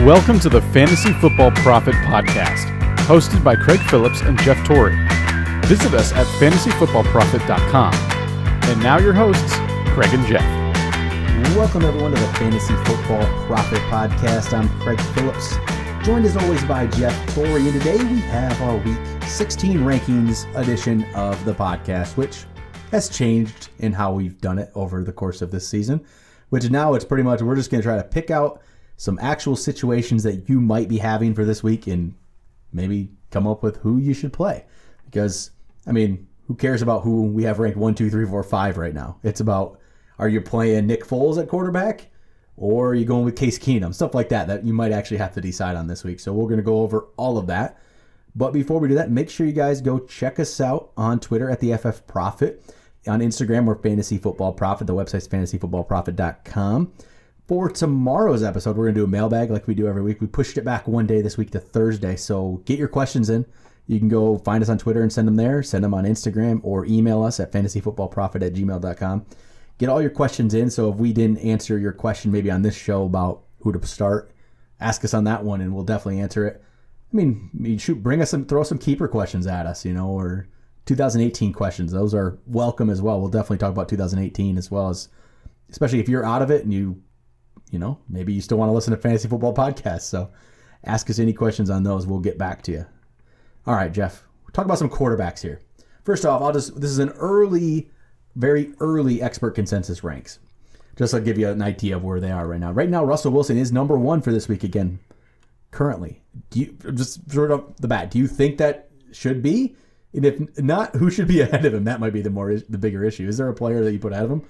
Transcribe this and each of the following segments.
Welcome to the Fantasy Football Prophet podcast, hosted by Craig Phillips and Jeff Torrey. Visit us at fantasyfootballprophet.com. And now your hosts, Craig and Jeff. Welcome everyone to the Fantasy Football Prophet podcast. I'm Craig Phillips, joined as always by Jeff Torrey. And today we have our Week 16 rankings edition of the podcast, which has changed in how we've done it over the course of this season, which now it's pretty much we're just going to try to pick out some actual situations that you might be having for this week and maybe come up with who you should play. Because, I mean, who cares about who we have ranked 1, 2, 3, 4, 5 right now? It's about, are you playing Nick Foles at quarterback or are you going with Case Keenum? Stuff like that you might actually have to decide on this week. So we're going to go over all of that. But before we do that, make sure you guys go check us out on Twitter at the FF Prophet. On Instagram, we're Fantasy Football Prophet. The website's fantasyfootballprophet.com. For tomorrow's episode, we're going to do a mailbag like we do every week. We pushed it back one day this week to Thursday, so get your questions in. You can go find us on Twitter and send them there. Send them on Instagram or email us at fantasyfootballprophet@gmail.com. Get all your questions in, so if we didn't answer your question maybe on this show about who to start, ask us on that one and we'll definitely answer it. I mean, bring us throw some keeper questions at us, or 2018 questions. Those are welcome as well. We'll definitely talk about 2018 as well, as especially if you're out of it and maybe you still want to listen to Fantasy Football Podcast. So ask us any questions on those. We'll get back to you. All right, Jeff, we'll talk about some quarterbacks here. First off, this is an very early expert consensus ranks. Just to give you an idea of where they are right now. Right now, Russell Wilson is number 1 for this week again, currently. Just throw it up the bat, do you think that should be? And if not, who should be ahead of him? That might be the bigger issue. Is there a player that you put ahead of him?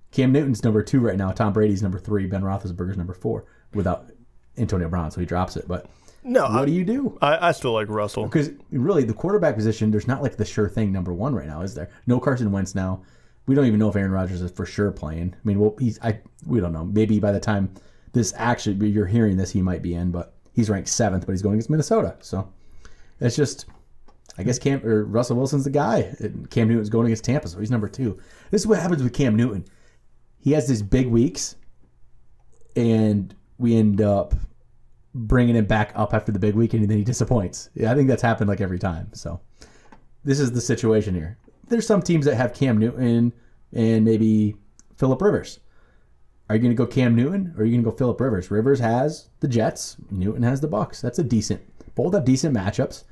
Cam Newton's number 2 right now. Tom Brady's number 3. Ben Roethlisberger's number 4 without Antonio Brown, so he drops it. But what do you do? I still like Russell. Because really, the quarterback position, there's not like the sure thing number 1 right now, is there? No Carson Wentz now. We don't even know if Aaron Rodgers is for sure playing. I mean, we don't know. Maybe by the time you're hearing this, he might be in, but he's ranked 7th, but he's going against Minnesota. So it's just, I guess Russell Wilson's the guy. Cam Newton's going against Tampa, so he's number 2. This is what happens with Cam Newton. He has these big weeks, and we end up bringing him back up after the big week, and then he disappoints. Yeah, I think that's happened like every time. So this is the situation here. There's some teams that have Cam Newton and maybe Phillip Rivers. Are you going to go Cam Newton or are you going to go Phillip Rivers? Rivers has the Jets. Newton has the Bucs. Both have decent matchups.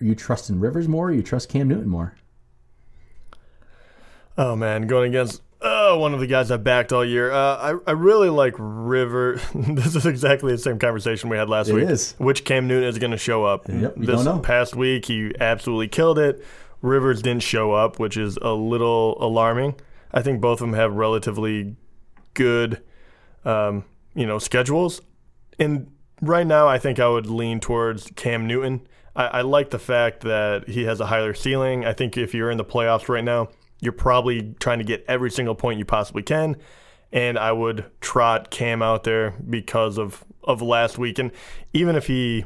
Are you trusting Rivers more or you trust Cam Newton more? Oh, man, going against one of the guys I backed all year. I really like Rivers. This is exactly the same conversation we had last week. It is. Which Cam Newton is going to show up? Yep, this past week, he absolutely killed it. Rivers didn't show up, which is a little alarming. I think both of them have relatively good, schedules. And right now, I think I would lean towards Cam Newton. I like the fact that he has a higher ceiling. I think if you're in the playoffs right now, you're probably trying to get every single point you possibly can. And I would trot Cam out there because of last week. And even if he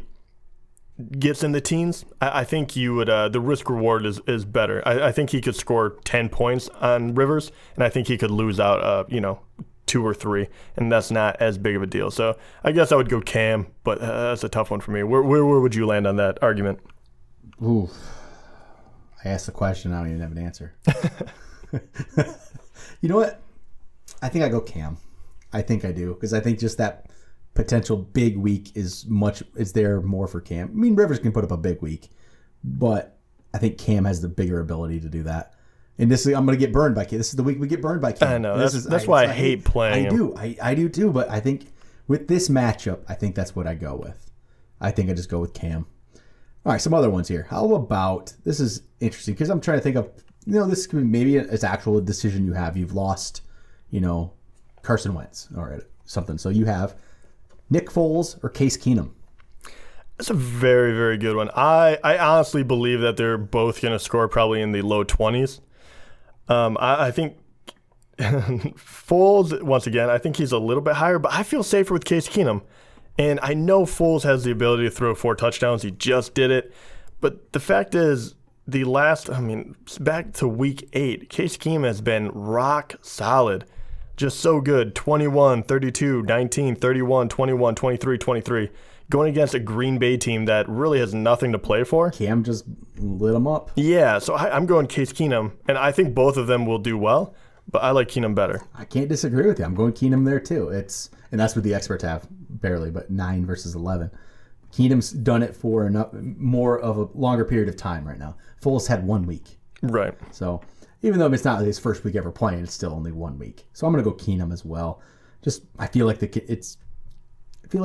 gets in the teens, I think you would the risk reward is better. I think he could score 10 points on Rivers, and I think he could lose out 2 or 3, and that's not as big of a deal. So I guess I would go Cam, but that's a tough one for me. Where would you land on that argument? Ooh, I asked the question, I don't even have an answer. You know what? I think I go Cam. I think I do, because I think just that potential big week is there more for Cam. I mean, Rivers can put up a big week, but I think Cam has the bigger ability to do that. And I'm going to get burned by Cam. This is the week we get burned by Cam. I know. That's why I hate playing him. I do too, but I think with this matchup, I think that's what I go with. I think I just go with Cam. All right, some other ones here. How about, this is interesting because I'm trying to think of, this could be maybe it's actual decision you have. You've lost, Carson Wentz or something. So you have Nick Foles or Case Keenum? That's a very, very good one. I honestly believe that they're both going to score probably in the low 20s. I think Foles, once again, I think he's a little bit higher, but I feel safer with Case Keenum. And I know Foles has the ability to throw 4 touchdowns. He just did it. But the fact is, back to week 8, Case Keenum has been rock solid. Just so good. 21, 32, 19, 31, 21, 23, 23. Going against a Green Bay team that really has nothing to play for. Cam just lit them up. Yeah, so I'm going Case Keenum, and I think both of them will do well, but I like Keenum better. I can't disagree with you. I'm going Keenum there too. And that's what the experts have, barely, but 9 versus 11. Keenum's done it for more of a longer period of time right now. Foles had 1 week. Right. So even though it's not his first week ever playing, it's still only 1 week. So I'm going to go Keenum as well. I feel like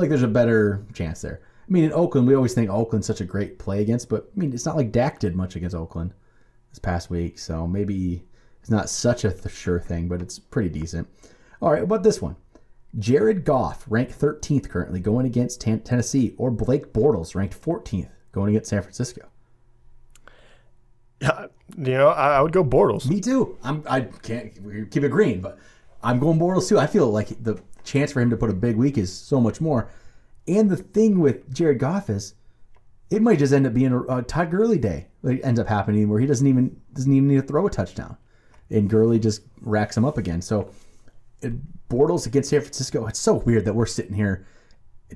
there's a better chance there. I mean, in Oakland, we always think Oakland's such a great play against, but I mean, it's not like Dak did much against Oakland this past week, so maybe it's not such a sure thing, but it's pretty decent. All right, what about this one? Jared Goff, ranked 13th currently, going against Tennessee, or Blake Bortles, ranked 14th, going against San Francisco. Yeah, I would go Bortles. Me too. I can't keep agreeing, but I'm going Bortles too. I feel like the chance for him to put a big week is so much more. And the thing with Jared Goff is, it might just end up being a Todd Gurley day. It ends up happening where he doesn't even need to throw a touchdown, and Gurley just racks him up again. So Bortles against San Francisco. It's so weird that we're sitting here,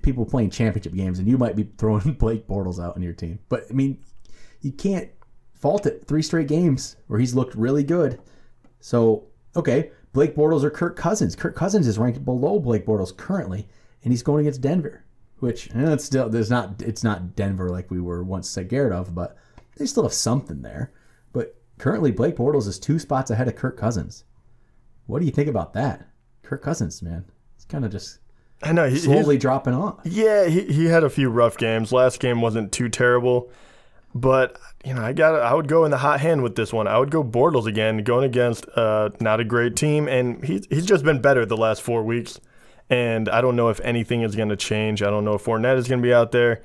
people playing championship games, and you might be throwing Blake Bortles out on your team. But I mean, you can't fault it. 3 straight games where he's looked really good. So okay, Blake Bortles or Kirk Cousins. Kirk Cousins is ranked below Blake Bortles currently, and he's going against Denver, which it's not Denver like we were once scared of, but they still have something there. But currently, Blake Bortles is 2 spots ahead of Kirk Cousins. What do you think about that? Kirk Cousins, man, it's kind of just slowly dropping off. Yeah, he had a few rough games. Last game wasn't too terrible. But, I would go in the hot hand with this one. I would go Bortles again, going against not a great team. And he's just been better the last 4 weeks. And I don't know if anything is going to change. I don't know if Fournette is going to be out there.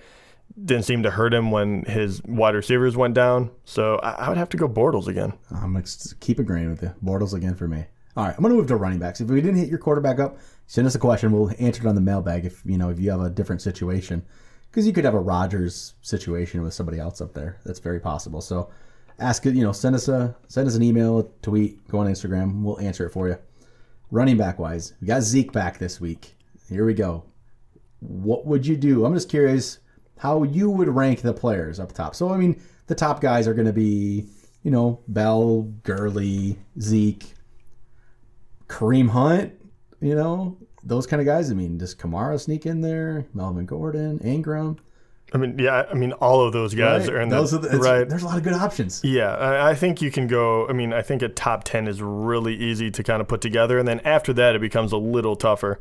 Didn't seem to hurt him when his wide receivers went down. So I would have to go Bortles again. I'm going to keep agreeing with you. Bortles again for me. All right, I'm going to move to running backs. If we didn't hit your quarterback up, send us a question. We'll answer it on the mailbag if you have a different situation. Because you could have a Rodgers situation with somebody else up there. That's very possible. So ask it, send us an email, a tweet, go on Instagram. We'll answer it for you. Running back wise, we got Zeke back this week. Here we go. What would you do? I'm just curious how you would rank the players up top. So, I mean, the top guys are going to be, Bell, Gurley, Zeke, Kareem Hunt, those kind of guys. I mean, does Kamara sneak in there? Melvin Gordon, Ingram? All of those guys are in right. There's a lot of good options. Yeah, I think you can go. I think a top 10 is really easy to kind of put together, and then after that, it becomes a little tougher.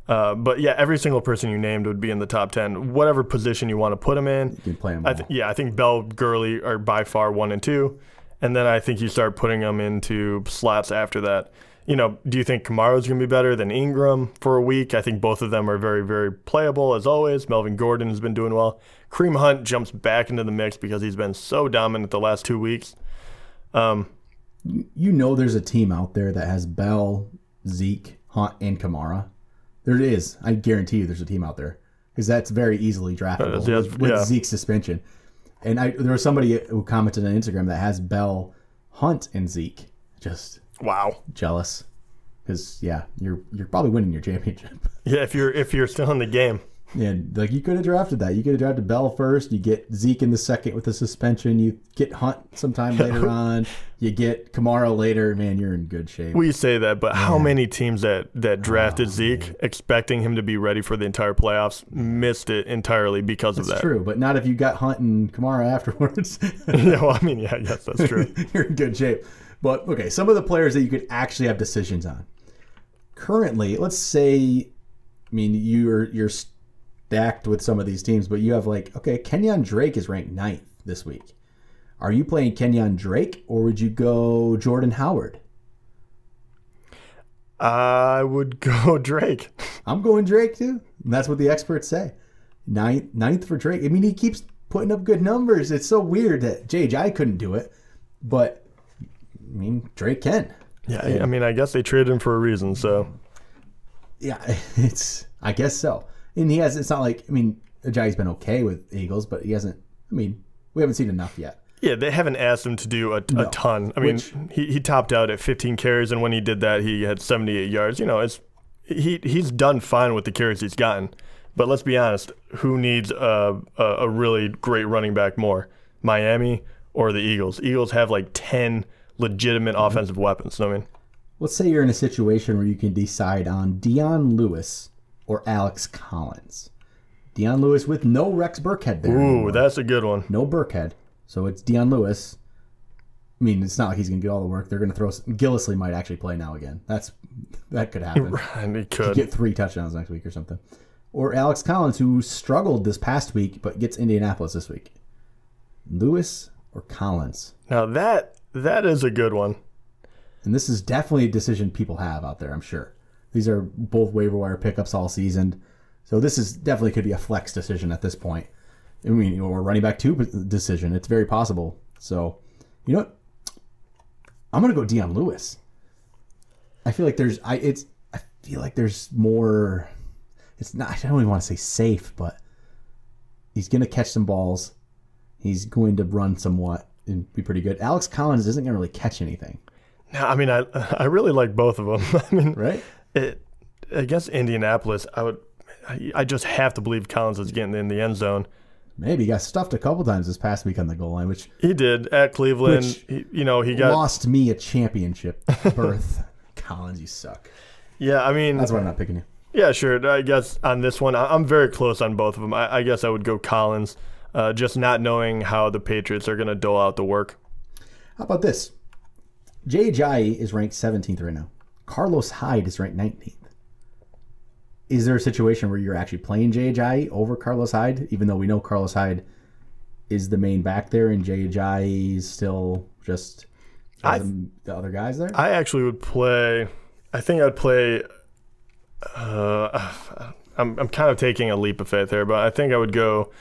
But yeah, every single person you named would be in the top 10, whatever position you want to put them in. You can play them all. I think Bell, Gurley are by far 1 and 2, and then I think you start putting them into slots after that. Do you think Kamara's going to be better than Ingram for a week? I think both of them are very, very playable as always. Melvin Gordon has been doing well. Kareem Hunt jumps back into the mix because he's been so dominant the last 2 weeks. There's a team out there that has Bell, Zeke, Hunt, and Kamara. There is. I guarantee you there's a team out there because that's very easily draftable with Zeke's suspension. And there was somebody who commented on Instagram that has Bell, Hunt, and Zeke. Just wow, jealous because you're probably winning your championship. Yeah, if you're still in the game. Yeah, like you could have drafted that. You could have drafted Bell first. You get Zeke in the second with the suspension. You get Hunt sometime later on. You get Kamara later. Man, you're in good shape. We say that, but how many teams that drafted Zeke expecting him to be ready for the entire playoffs missed it entirely because of that? That's true, but not if you got Hunt and Kamara afterwards. I guess that's true. You're in good shape. But, okay, some of the players that you could actually have decisions on. Currently, let's say, you're stacked with some of these teams, but you have Kenyon Drake is ranked 9th this week. Are you playing Kenyon Drake, or would you go Jordan Howard? I would go Drake. I'm going Drake, too. And that's what the experts say. Ninth for Drake. He keeps putting up good numbers. It's so weird that J.J. couldn't do it, but Drake can. Yeah, I guess they traded him for a reason, so. Yeah, I guess so. And it's not like, Ajayi's been okay with Eagles, but he hasn't, we haven't seen enough yet. Yeah, they haven't asked him to do a ton. I mean, he topped out at 15 carries, and when he did that, he had 78 yards. You know, he's done fine with the carries he's gotten. But let's be honest, who needs a really great running back more, Miami or the Eagles? Eagles have like 10 legitimate offensive weapons. I mean, let's say you're in a situation where you can decide on Dion Lewis or Alex Collins. Dion Lewis with no Rex Burkhead there. Ooh, anymore. That's a good one. No Burkhead. So it's Dion Lewis. I mean, it's not like he's going to get all the work. They're going to throw... Gillislee might actually play now again. That could happen. And he could. Get 3 touchdowns next week or something. Or Alex Collins, who struggled this past week, but gets Indianapolis this week. Lewis or Collins? Now that is a good one. And this is definitely a decision people have out there, I'm sure. These are both waiver wire pickups all season. So this is definitely could be a flex decision at this point. I mean, or running back 2 decision. It's very possible. So, you know what? I'm going to go Dion Lewis. I feel like there's more... It's not. I don't even want to say safe, but he's going to catch some balls. He's going to run somewhat and be pretty good. Alex Collins isn't going to really catch anything. No, I mean, I really like both of them. I mean, right? Against Indianapolis, I just have to believe Collins is getting in the end zone. Maybe he got stuffed a couple times this past week on the goal line, which he did at Cleveland. He got lost me a championship berth. Collins, you suck. Yeah, I mean, that's why I'm not picking you. Yeah, sure. I guess on this one, I'm very close on both of them. I guess I would go Collins, just not knowing how the Patriots are going to dole out the work. How about this? Jay Ajayi is ranked 17th right now. Carlos Hyde is ranked 19th. Is there a situation where you're actually playing Jay Ajayi over Carlos Hyde, even though we know Carlos Hyde is the main back there and Jay Ajayi is still just the other guys there? I actually would play – I think I would play – I'm kind of taking a leap of faith here, but I think I would go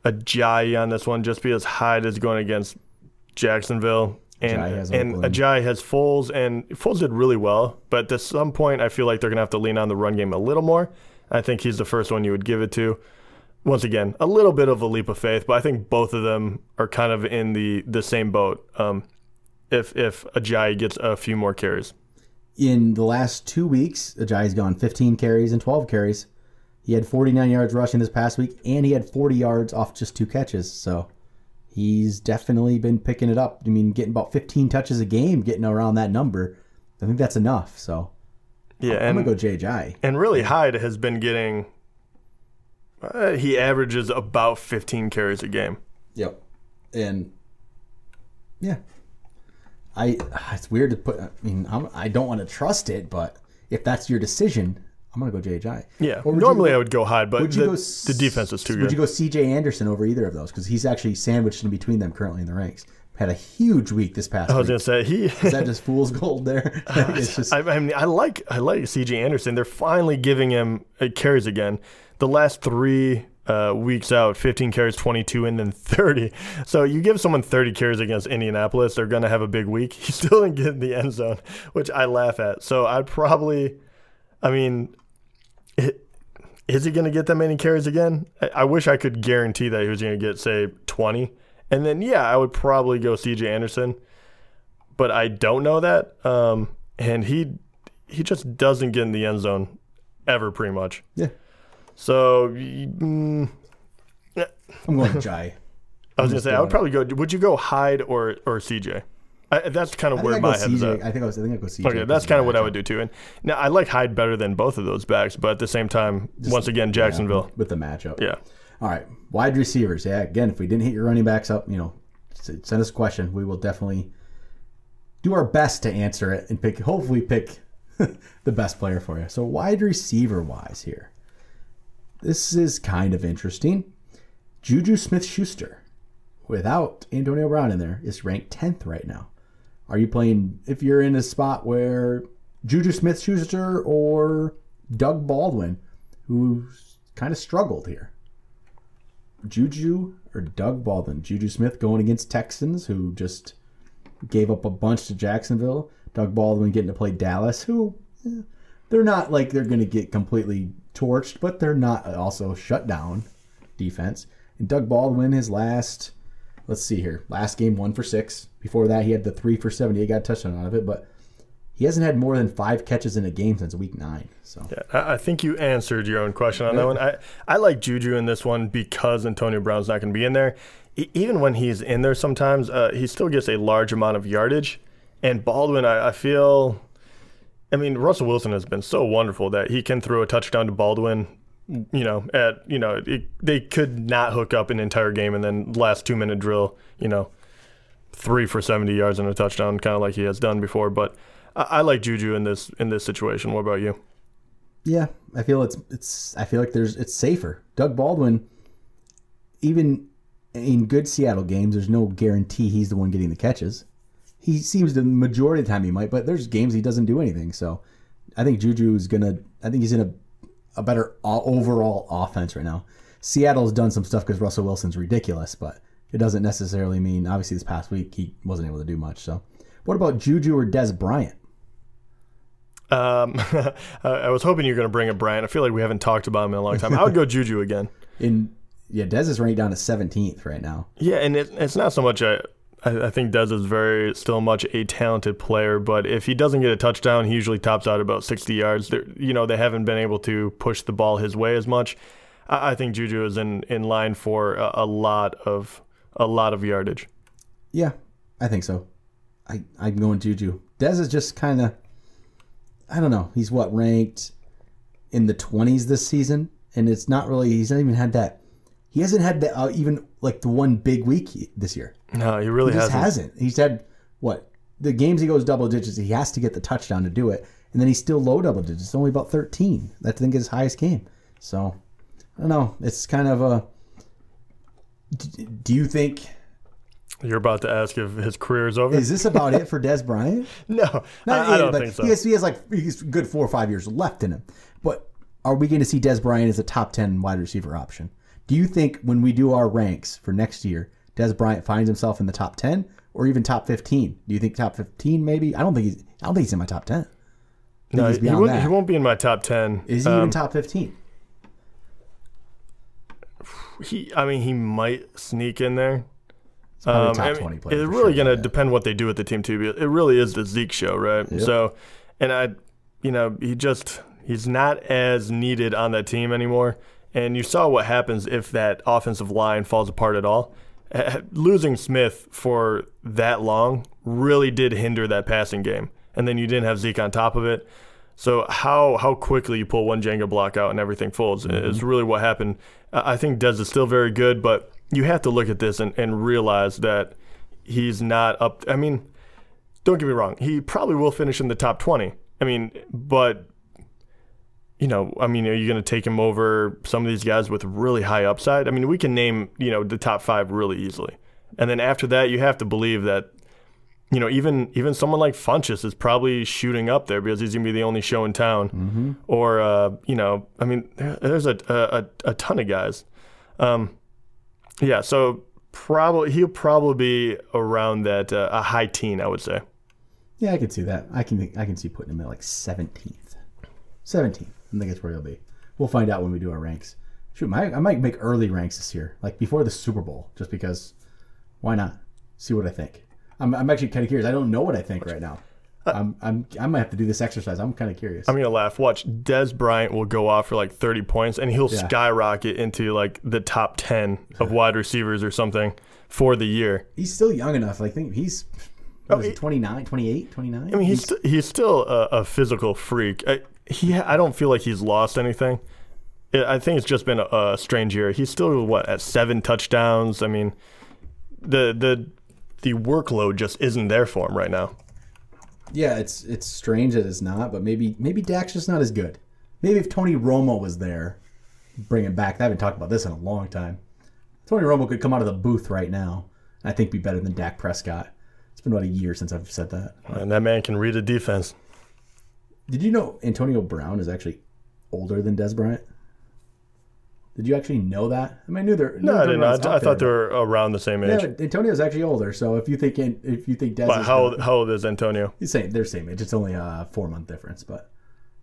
Ajayi on this one just because Hyde is going against Jacksonville. And Ajayi has Foles, and Foles did really well. But at some point, I feel like they're going to have to lean on the run game a little more. I think he's the first one you would give it to. Once again, a little bit of a leap of faith, but I think both of them are kind of in the same boat if Ajayi gets a few more carries. In the last 2 weeks, Ajayi's gone 15 carries and 12 carries. He had 49 yards rushing this past week, and he had 40 yards off just 2 catches. So he's definitely been picking it up. I mean, getting about 15 touches a game, getting around that number. I think that's enough. So yeah, I'm going to go Jay Ajayi. And really, Hyde has been getting he averages about 15 carries a game. Yep. And yeah. It's weird to put. I mean, I don't want to trust it, but if that's your decision, I'm gonna go Jay Ajayi. Yeah. Normally I would go Hyde, but the defense is too good. Would you go C.J. Anderson over either of those? Because he's actually sandwiched in between them currently in the ranks. Had a huge week this past week. I was gonna say is that just fool's gold there? It's just, I mean, I like C.J. Anderson. They're finally giving him carries again. The last 3 weeks out, 15 carries, 22, and then 30. So you give someone 30 carries against Indianapolis, they're going to have a big week. He still didn't get in the end zone, which I laugh at. So I'd probably, I mean, is he going to get that many carries again? I wish I could guarantee that he was going to get, say, 20. And then, yeah, I would probably go C.J. Anderson. But I don't know that. And he just doesn't get in the end zone ever, pretty much. Yeah. So, I'm going Jai. I was going to say, I would probably go. Would you go Hyde or CJ? That's kind of where my head is at. I think I'd go CJ. Okay, that's kind of what I would do too. And now I like Hyde better than both of those backs, but at the same time, once again, Jacksonville with the matchup. Yeah. All right, wide receivers. Yeah, again, if we didn't hit your running backs up, send us a question. We will definitely do our best to answer it and hopefully pick the best player for you. So wide receiver wise here. This is kind of interesting. Juju Smith-Schuster, without Antonio Brown in there, is ranked 10th right now. Are you playing, if you're in a spot where Juju Smith-Schuster or Doug Baldwin, who's kind of struggled here? Juju or Doug Baldwin? Juju Smith going against Texans, who just gave up a bunch to Jacksonville. Doug Baldwin getting to play Dallas, who they're not like they're going to get completely torched, but they're not also shut down defense. And Doug Baldwin, his last let's see here. Last game, 1 for 6. Before that, he had the 3 for 70. He got a touchdown out of it, but he hasn't had more than 5 catches in a game since week 9. So yeah, I think you answered your own question on that one. I like Juju in this one because Antonio Brown's not going to be in there. Even when he's in there sometimes, he still gets a large amount of yardage. And Baldwin, I feel, I mean, Russell Wilson has been so wonderful that he can throw a touchdown to Baldwin. They could not hook up an entire game and then last 2-minute drill, 3 for 70 yards and a touchdown, kind of like he has done before. But I like Juju in this situation. What about you? Yeah, I feel I feel like it's safer. Doug Baldwin, even in good Seattle games, there's no guarantee he's the one getting the catches. He seems the majority of the time he might, but there's games he doesn't do anything. So I think Juju's I think he's in a better overall offense right now. Seattle's done some stuff because Russell Wilson's ridiculous, but it doesn't necessarily mean, obviously this past week he wasn't able to do much. So what about Juju or Dez Bryant? I was hoping you were going to bring up Bryant. I feel like we haven't talked about him in a long time. I would go Juju again. Dez is ranked down to 17th right now. Yeah, and it's not so much I think Dez is still much a talented player, but if he doesn't get a touchdown, he usually tops out about 60 yards. They haven't been able to push the ball his way as much. I think Juju is in line for a lot of yardage. Yeah, I think so. I'm going Juju. Dez is just kind of, I don't know. He's ranked in the 20s this season, and it's not really. He's not even had that. He hasn't had the even like the one big week this year. No, he really hasn't. He's had the games he goes double digits. He has to get the touchdown to do it, and then he's still low double digits. It's only about 13. That's I think his highest game. So I don't know. It's kind of a. Do you think? You're about to ask if his career is over? Is this about it for Dez Bryant? No, I don't think so. He's good 4 or 5 years left in him. But are we going to see Dez Bryant as a top 10 wide receiver option? Do you think when we do our ranks for next year, Dez Bryant finds himself in the top 10 or even top 15? Do you think top 15 maybe? I don't think he's in my top 10. No, he won't be in my top 10. Is he even top 15? He might sneak in there. Top 20 player. It's really going to depend what they do with the team too. It really is the Zeke show, right? Yep. So, and he's not as needed on that team anymore. And you saw what happens if that offensive line falls apart at all. Losing Smith for that long really did hinder that passing game. And then you didn't have Zeke on top of it. So how quickly you pull one Jenga block out and everything folds is really what happened. I think Dez is still very good, but you have to look at this and realize that he's not up. I mean, don't get me wrong. He probably will finish in the top 20. But are you going to take him over some of these guys with really high upside? We can name, the top 5 really easily. And then after that, you have to believe that, even someone like Funchess is probably shooting up there because he's going to be the only show in town. Mm-hmm. Or, there's a ton of guys. Yeah, so he'll probably be around that a high teen, I would say. Yeah, I can see that. I can see putting him at like 17th. 17th. I think that's where he'll be. We'll find out when we do our ranks. Shoot, I might make early ranks this year, like before the Super Bowl, just because. Why not? See what I think. I'm actually kind of curious. I don't know what I think right now. I might have to do this exercise. I'm kind of curious. I'm gonna laugh. Watch, Dez Bryant will go off for like 30 points, and he'll skyrocket into like the top 10 of wide receivers or something for the year. He's still young enough. I think he's 29, 28, 29. He's still a physical freak. I don't feel like he's lost anything. I think it's just been a strange year. He's still at 7 touchdowns. The workload just isn't there for him right now. Yeah, it's strange that it's not, but maybe Dak's just not as good. Maybe if Tony Romo was there, bring him back. I haven't talked about this in a long time. Tony Romo could come out of the booth right now, and I think be better than Dak Prescott. It's been about a year since I've said that. And that man can read a defense. Did you know Antonio Brown is actually older than Dez Bryant? Did you actually know that? I knew they're. No, I didn't know. I thought they were around the same age. Yeah, but Antonio's actually older. So if you think Dez, but how old is Antonio? They're same age. It's only a 4-month difference, but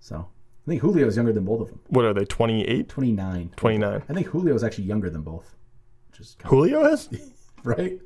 so I think Julio is younger than both of them. What are they? 28? 29. 29. I think Julio is actually younger than both. Julio is? Right?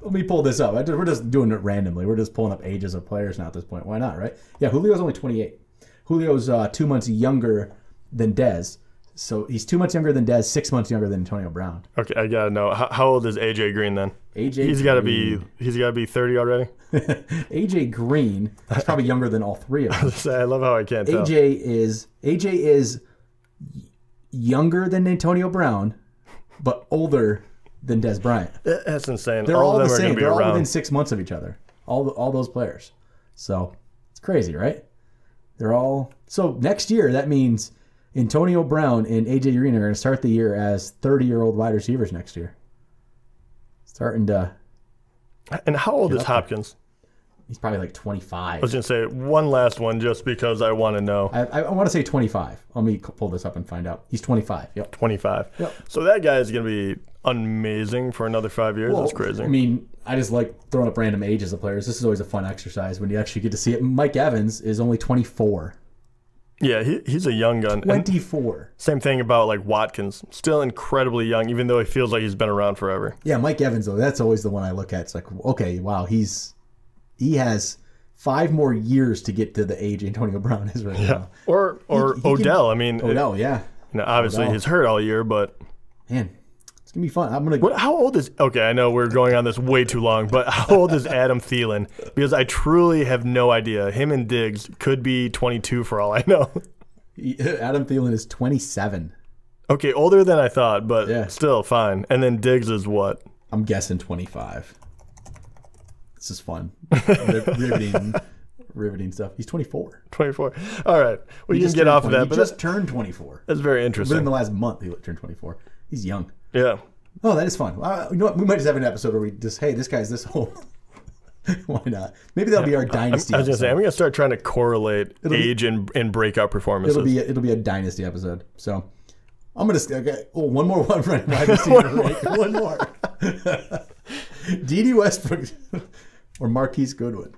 Let me pull this up. We're just doing it randomly. We're just pulling up ages of players now at this point. Why not, right? Yeah, Julio's only 28. Julio's 2 months younger than Dez. So he's 2 months younger than Dez, 6 months younger than Antonio Brown. Okay, I gotta know. How old is AJ Green then? He's gotta be 30 already. AJ Green is probably younger than all three of them. I love how I can't tell. AJ is younger than Antonio Brown, but older than Dez Bryant. That's insane. They're all of them the are same. gonna be They're all around. within 6 months of each other. All those players. So it's crazy, right? They're all so next year. That means Antonio Brown and AJ Green are going to start the year as 30-year-old wide receivers next year. Starting to. And how old is Hopkins? He's probably like 25. I was going to say one last one just because I want to know. I want to say 25. Let me pull this up and find out. He's 25. Yep. 25. Yep. So that guy is going to be amazing for another 5 years. That's crazy. I mean, I just like throwing up random ages of players. This is always a fun exercise when you actually get to see it. Mike Evans is only 24. Yeah, he's a young gun. 24. And same thing about like Watkins. Still incredibly young, even though he feels like he's been around forever. Yeah, Mike Evans, though, that's always the one I look at. It's like, okay, wow, he has 5 more years to get to the age Antonio Brown is right now. Or Odell. Odell, yeah. Obviously Odell. he's hurt all year, but man, it's gonna be fun. How old is? Okay, I know we're going on this way too long, but how old is Adam Thielen? Because I truly have no idea. Him and Diggs could be 22 for all I know. Adam Thielen is 27. Okay, older than I thought, but still fine. And then Diggs is what? I'm guessing 25. This is fun. Riveting stuff. He's 24. 24. All right. We can get off of that. He just turned 24. That's very interesting. Within the last month, he turned 24. He's young. Yeah. Oh, that is fun. You know what? We might just have an episode where we just, hey, this guy's this old. Why not? Maybe that'll be our dynasty. I was going to say, I'm going to start trying to correlate age and breakout performances. It'll be a dynasty episode. So I'm going to one more wide receiver. One more. D.D. Westbrook or Marquise Goodwin.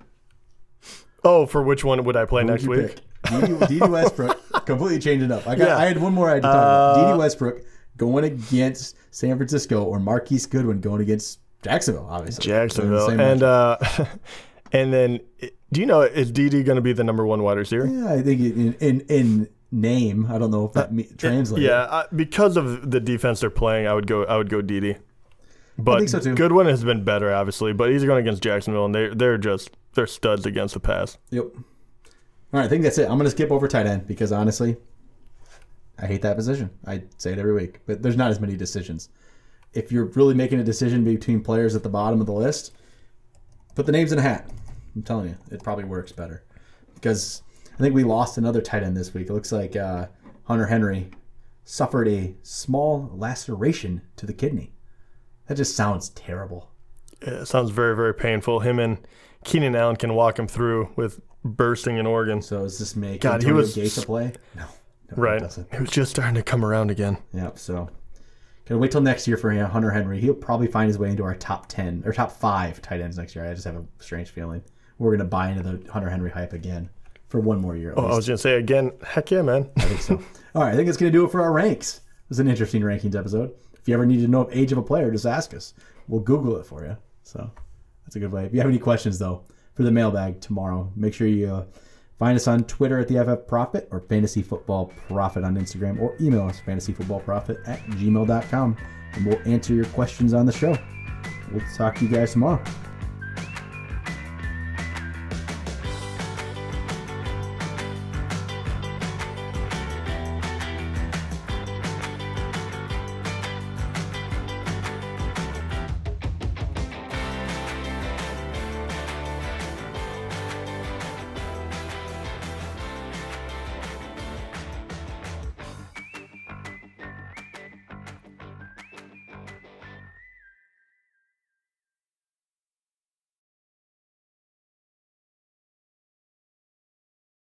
Oh, for which one would I play next week? D.D. Westbrook. Completely changing up. I had one more I had to talk about. D.D. Westbrook going against San Francisco or Marquise Goodwin going against Jacksonville, obviously. Jacksonville. And then, do you know, is D.D. going to be the number 1 wide receiver? Yeah, I think in name, I don't know if that translates. Yeah, because of the defense they're playing, I would go D.D. But I think so too. Goodwin has been better, obviously, but he's going against Jacksonville, and they're studs against the pass. Yep. All right, I think that's it. I'm going to skip over tight end because, honestly, I hate that position. I say it every week, but there's not as many decisions. If you're really making a decision between players at the bottom of the list, put the names in a hat. I'm telling you, it probably works better. Because I think we lost another tight end this week. It looks like Hunter Henry suffered a small laceration to the kidney. That just sounds terrible. Yeah, it sounds very, very painful. Him and Keenan Allen can walk him through with bursting an organ. So does this make Antonio Gates a play? No, right. It doesn't. He was just starting to come around again. Yep, so gotta wait till next year for Hunter Henry. He'll probably find his way into our top 10 or top 5 tight ends next year. I just have a strange feeling we're gonna buy into the Hunter Henry hype again for one more year. I was gonna say again, heck yeah, man. I think so. All right, I think that's gonna do it for our ranks. It was an interesting rankings episode. If you ever need to know age of a player, just ask us. We'll Google it for you. So that's a good way. If you have any questions, though, for the mailbag tomorrow, make sure you find us on Twitter at the FF Prophet or Fantasy Football Prophet on Instagram, or email us fantasyfootballprophet@gmail.com, and we'll answer your questions on the show. We'll talk to you guys tomorrow.